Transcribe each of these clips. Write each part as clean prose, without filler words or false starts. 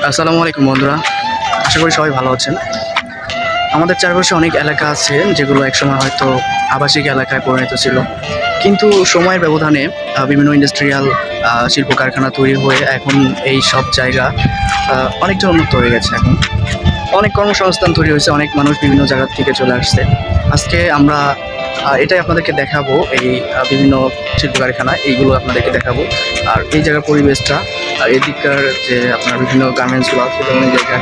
আসসালামু আলাইকুম বন্ধুরা, আশা করি সবাই ভালো আছেন। আমাদের চারপাশে অনেক এলাকা আছে যেগুলো একসময় হয়তো আবাসিক এলাকায় পরিণত ছিল, কিন্তু সময়ের ব্যবধানে বিভিন্ন ইন্ডাস্ট্রিয়াল শিল্প কারখানা তৈরি হয়ে এখন এই সব জায়গা অনেকটা উন্নত হয়ে গেছে। এখন অনেক কর্মসংস্থান তৈরি হয়েছে, অনেক মানুষ বিভিন্ন জায়গা থেকে চলে আসছে। আজকে আমরা এটাই আপনাদেরকে দেখাবো, এই বিভিন্ন শিল্প কারখানা এইগুলো আপনাদেরকে দেখাবো। আর এই জায়গার পরিবেশটা আর এদিককার যে আপনার বিভিন্ন গার্মেন্টসগুলো আছে, যেমন এই জায়গাটা,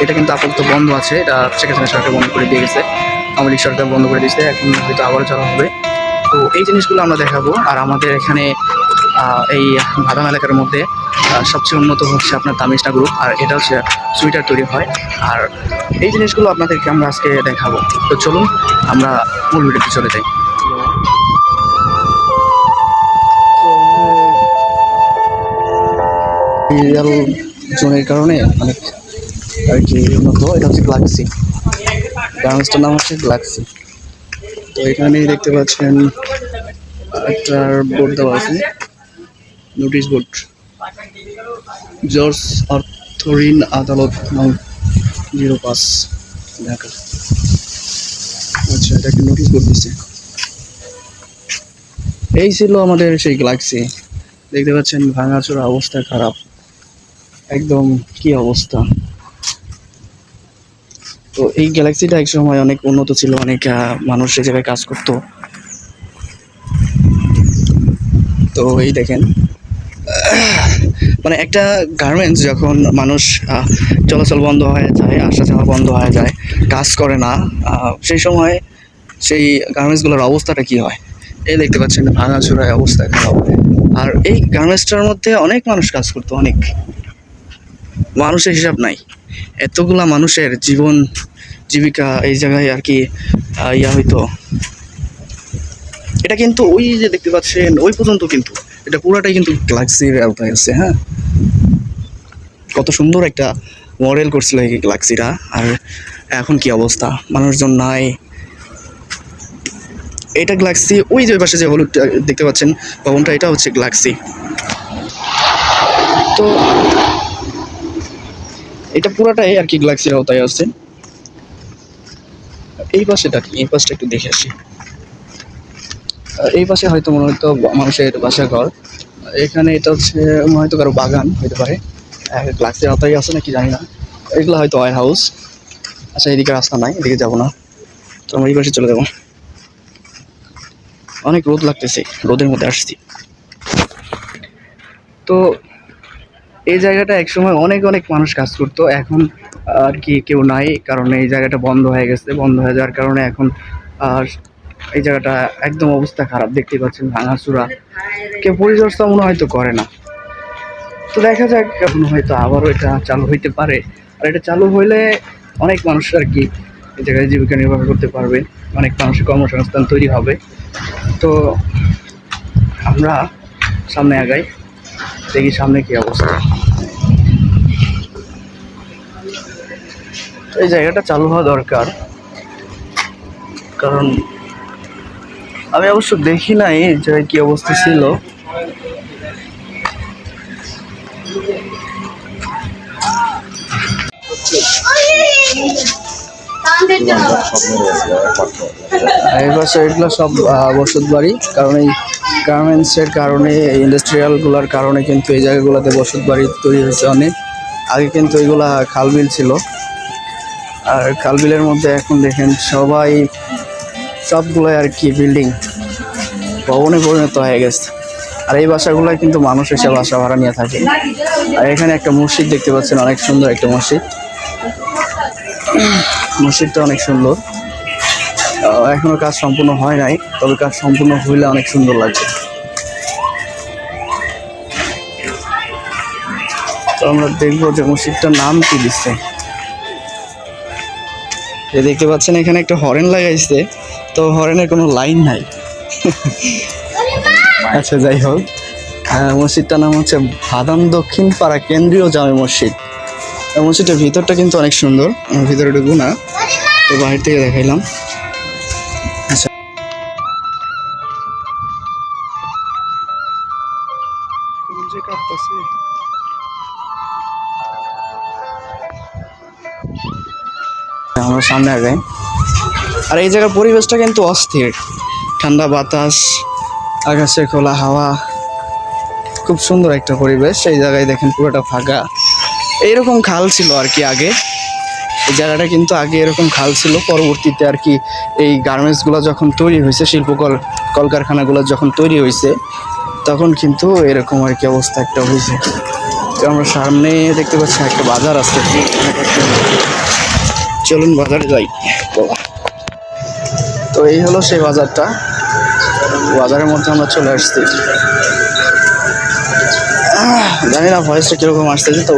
এটা কিন্তু আপাতত বন্ধ আছে। এটা শেখ হাসিনা সরকার বন্ধ করে দিয়ে গেছে, আওয়ামী লীগ সরকার বন্ধ করে দিয়েছে, এখন হয়তো আবারও চালু হবে। তো এই জিনিসগুলো আমরা দেখাবো। আর আমাদের এখানে এই ভাদাম এলাকার মধ্যে সবচেয়ে উন্নত হচ্ছে আপনার তামিশনা গ্রুপ, আর এটা হচ্ছে সুইটার তৈরি হয়। আর এই জিনিসগুলো আপনাদেরকে আমরা আজকে দেখাবো। তো চলুন আমরা মূল ভিডিওতে চলে যাই। রিয়াল জোনের কারণে অনেক আর কি উন্নত। এটা হচ্ছে গ্লাক্সি, গার্মেন্টসটার নাম হচ্ছে গ্লাক্সি। তো এখানে দেখতে পাচ্ছেন একটার বোর্ড দেওয়া আছে, নোটিশ বোর্ড, জর্জ অর্থঋণ আদালত নং 05 ঢাকা। আচ্ছা, এটাকে নোটিশ বোর্ড দিচ্ছে। এই ছিল আমাদের সেই গ্লাক্সি। দেখতে পাচ্ছেন ভাঙাচোরা অবস্থা, খারাপ একদম, কি অবস্থা। তো এই গ্যালাক্সিটা এক সময় অনেক উন্নত ছিল, অনেক মানুষ সে জায়গায় কাজ করতো। তো এই দেখেন, মানে একটা গার্মেন্টস যখন মানুষ চলাচল বন্ধ হয়ে যায়, আসা যাওয়া বন্ধ হয়ে যায়, কাজ করে না, সেই সময় সেই গার্মেন্টসগুলোর অবস্থাটা কি হয়। এই দেখতে পাচ্ছেন ভাঙাচোরায় অবস্থা খারাপ। আর এই গার্মেন্টসটার মধ্যে অনেক মানুষ কাজ করতো, অনেক মানুষের হিসাব নাই। এতগুলা মানুষের জীবন জীবিকা এই জায়গায় আর কি ইয়া হইতো। এটা কিন্তু ওই যে দেখতে পাচ্ছেন ওই পর্যন্ত, কিন্তু এটা পুরাটাই কিন্তু গ্লাক্সির আওতায় আছে। হ্যাঁ, কত সুন্দর একটা মডেল করছিল এই গ্লাক্সিটা। আর এখন কি অবস্থা, মানুষজন নাই। এটা গ্লাক্সি, ওই যে পাশে যে হলুদ দেখতে পাচ্ছেন ভবনটা, এটা হচ্ছে গ্লাক্সি। তো এটা পুরাটাই আর কি গ্লাক্সির আওতায় আছে। এই পাশেটা কি, এই পাশটা একটু দেখে আসি। এই পাশে হয়তো মনে হয়তো মানুষের বাসা ঘর, এখানে এটা হচ্ছে হয়তো কারো বাগান হতে পারে। গ্লাক্সির আওতায় আছে নাকি জানি না। এগুলো হয়তো ওয়ার হাউস। আচ্ছা, এদিকে রাস্তা নাই, এদিকে যাবো না, তো আমরা এই পাশে চলে যাবো। অনেক রোদ লাগতেছে, রোদের মধ্যে আসছি। তো এই জায়গাটা একসময় অনেক অনেক মানুষ কাজ করতো, এখন আর কি কেউ নাই, কারণ এই জায়গাটা বন্ধ হয়ে গেছে। বন্ধ হয়ে যাওয়ার কারণে এখন আর এই জায়গাটা একদম অবস্থা খারাপ, দেখতে পাচ্ছেন ভাঙাচুরা, কেউ পরিচর্যা মনে হয়তো করে না। তো দেখা যাক, এখন হয়তো আবারও এটা চালু হইতে পারে। আর এটা চালু হইলে অনেক মানুষ আর কি এই জায়গায় জীবিকা নির্বাহ করতে পারবে, অনেক মানুষের কর্মসংস্থান তৈরি হবে। তো আমরা সামনে আগাই, দেখি সামনে কি অবস্থা। এই জায়গাটা চালু হওয়া দরকার, কারণ আমি অবশ্য দেখি নাই যে কি অবস্থা ছিল। এই পাশে এগুলো সব বসত বাড়ি, কারণ এই গার্মেন্টসের কারণে, এই ইন্ডাস্ট্রিয়ালগুলোর কারণে কিন্তু এই জায়গাগুলোতে বসত বাড়ি তৈরি হয়েছে অনেক। আগে কিন্তু এগুলা খালবিল ছিল, আর খালবিলের মধ্যে এখন দেখেন সবাই সবগুলোই আর কি বিল্ডিং, ভবনে পরিণত হয়ে গেছে। আর এই বাসাগুলোয় কিন্তু মানুষ এসে বাসা ভাড়া নিয়ে থাকে। আর এখানে একটা মসজিদ দেখতে পাচ্ছেন, অনেক সুন্দর একটা মসজিদ। মসজিদটা অনেক সুন্দর, এখনো কাজ সম্পূর্ণ হয় নাই, তবে কাজ সম্পূর্ণ হইলে অনেক সুন্দর লাগবে। তো আমরা দেখবো যে মসজিদটার নাম কি দিচ্ছে। দেখতে পাচ্ছেন এখানে একটা হরেন লাগাইছে, তো হরেনের কোনো লাইন নাই। আচ্ছা, যাই হোক, মসজিদটার নাম হচ্ছে ভাদাম দক্ষিণ পাড়া কেন্দ্রীয় জামে মসজিদ। মসজিদের ভিতরটা কিন্তু অনেক সুন্দর, ভিতরে ঢুকবো না, তো বাহির থেকে দেখাইলাম। আচ্ছা, আমরা সামনে আগাই। আর এই জায়গার পরিবেশটা কিন্তু অস্থির, ঠান্ডা বাতাস, আকাশে খোলা হাওয়া, খুব সুন্দর একটা পরিবেশ। এই জায়গায় দেখেন পুরোটা ফাঁকা। এইরকম খাল ছিল আর কি আগে, এই জায়গাটা কিন্তু আগে এরকম খাল ছিল। পরবর্তীতে আর কি এই গার্মেন্টসগুলো যখন তৈরি হয়েছে, কলকারখানাগুলো যখন তৈরি হয়েছে, তখন কিন্তু এরকম আর কি অবস্থা একটা হয়েছে। তো আমরা সামনে দেখতে পাচ্ছি একটা বাজার আছে, চলুন বাজারে যাই। তো এই হলো সেই বাজারটা, বাজারের মধ্যে আমরা চলে আসছি। জানি না ভয়েসটা কিরকম আসতেছে, তো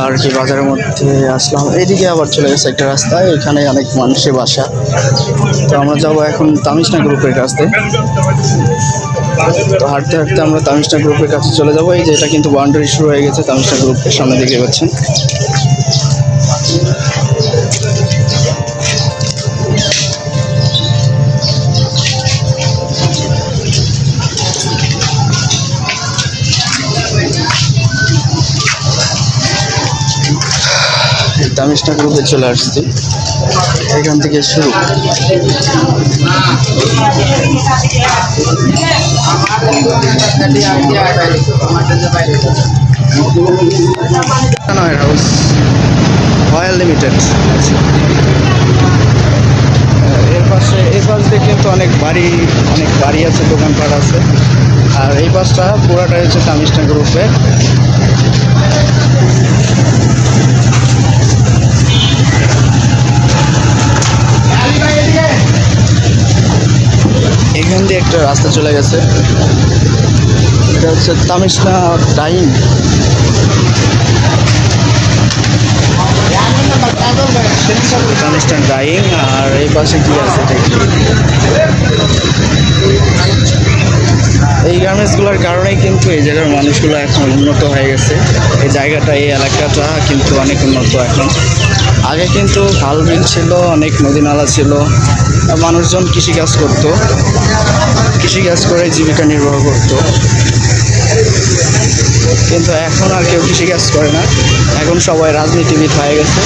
আর কি বাজারের মধ্যে আসলাম। এইদিকে আবার চলে গেছে একটা রাস্তা, এখানে অনেক মানুষের বাসা। তো আমরা যাবো এখন তামিশনা গ্রুপের কাছে। তো হাঁটতে হাঁটতে আমরা তামিশনা গ্রুপের কাছে চলে যাবো। এই যে এটা কিন্তু বাউন্ডারি শুরু হয়ে গেছে তামিশনা গ্রুপের সামনে, দেখতে পাচ্ছেন। তামিশনা গ্রুপে চলে আসছি, এখান থেকে শুরু। House royal limited. এর পাশ দিয়ে কিন্তু অনেক বাড়ি আছে, দোকানপাট আছে। আর এই পাশটা পুরাটাই হচ্ছে তামিশনা গ্রুপের। এখান দিয়ে একটা রাস্তা চলে গেছে, এটা হচ্ছে তামিশনা ডাইং। তামিশনা ডাইং। আর এই পাশে কি আছে দেখি, এই গার্মেন্টসগুলোর কারণেই কিন্তু এই জায়গার মানুষগুলো এখন উন্নত হয়ে গেছে। এই জায়গাটা, এই এলাকাটা কিন্তু অনেক উন্নত এখন। আগে কিন্তু খাল বিল ছিল, অনেক নদী নালা ছিল, মানুষজন কৃষিকাজ করতো, কৃষিকাজ করে জীবিকা নির্বাহ করতো। কিন্তু এখন আর কেউ কৃষিকাজ করে না, এখন সবাই রাজনীতিবিদ হয়ে গেছে।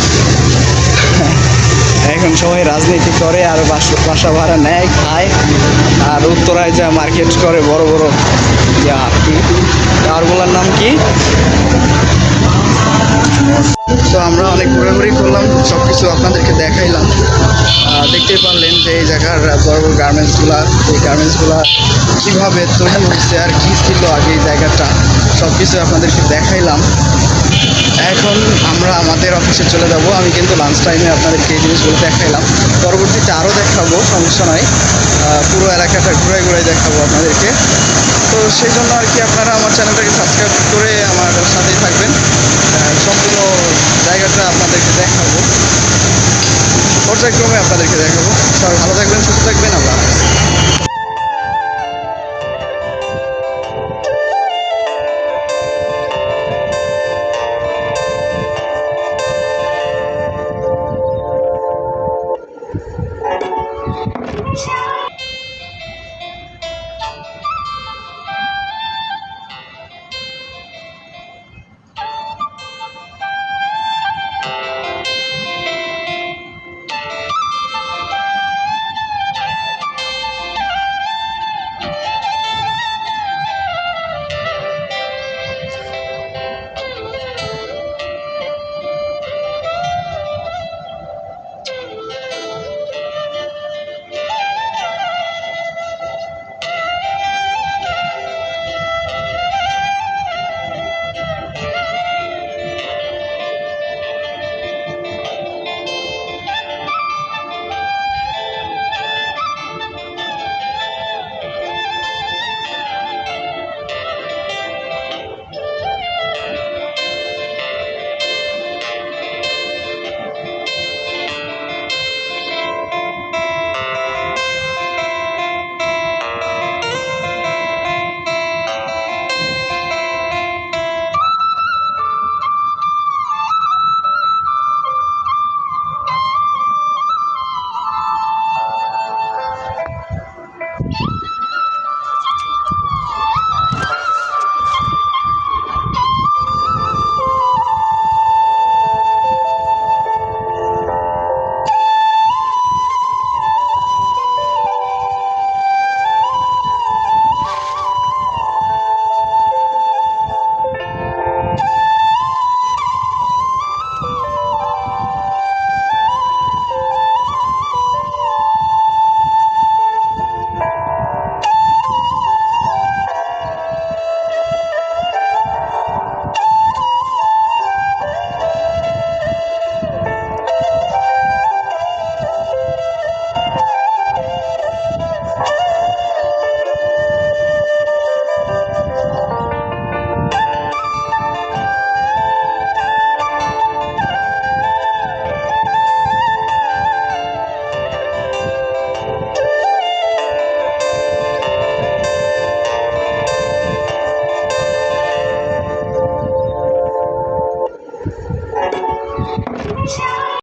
এখন সবাই রাজনীতি করে আর বাসা ভাড়া নেয়, খায়, আর উত্তরায় যা মার্কেট করে বড় বড় টাওয়ারগুলোর নাম কি। তো আমরা অনেক ঘোরাঘুরি করলাম, সব কিছু আপনাদেরকে দেখাইলাম। দেখতে পারলেন যে এই জায়গার বড় বড় গার্মেন্টসগুলো কীভাবে তৈরি হয়েছে আর কী ছিল আগে এই জায়গাটা, সব কিছু আপনাদেরকে দেখাইলাম। এখন আমরা আমাদের অফিসে চলে যাব। আমি কিন্তু লাঞ্চ টাইমে আপনাদেরকে এই জিনিসগুলো দেখাইলাম, পরবর্তীতে আরও দেখাবো, সমস্যা নয়। পুরো এলাকাটা ঘুরাই দেখাবো আপনাদেরকে। তো সেই জন্য আর কি আপনারা আমার চ্যানেলটাকে সাবস্ক্রাইব করে আমার সাথেই থাকবেন, সম্পূর্ণ জায়গাটা আপনাদেরকে দেখাবো, পর্যায়ক্রমে আপনাদেরকে দেখাবো। সবাই ভালো থাকবেন, সুস্থ থাকবেন, আল্লাহ হাফেজ।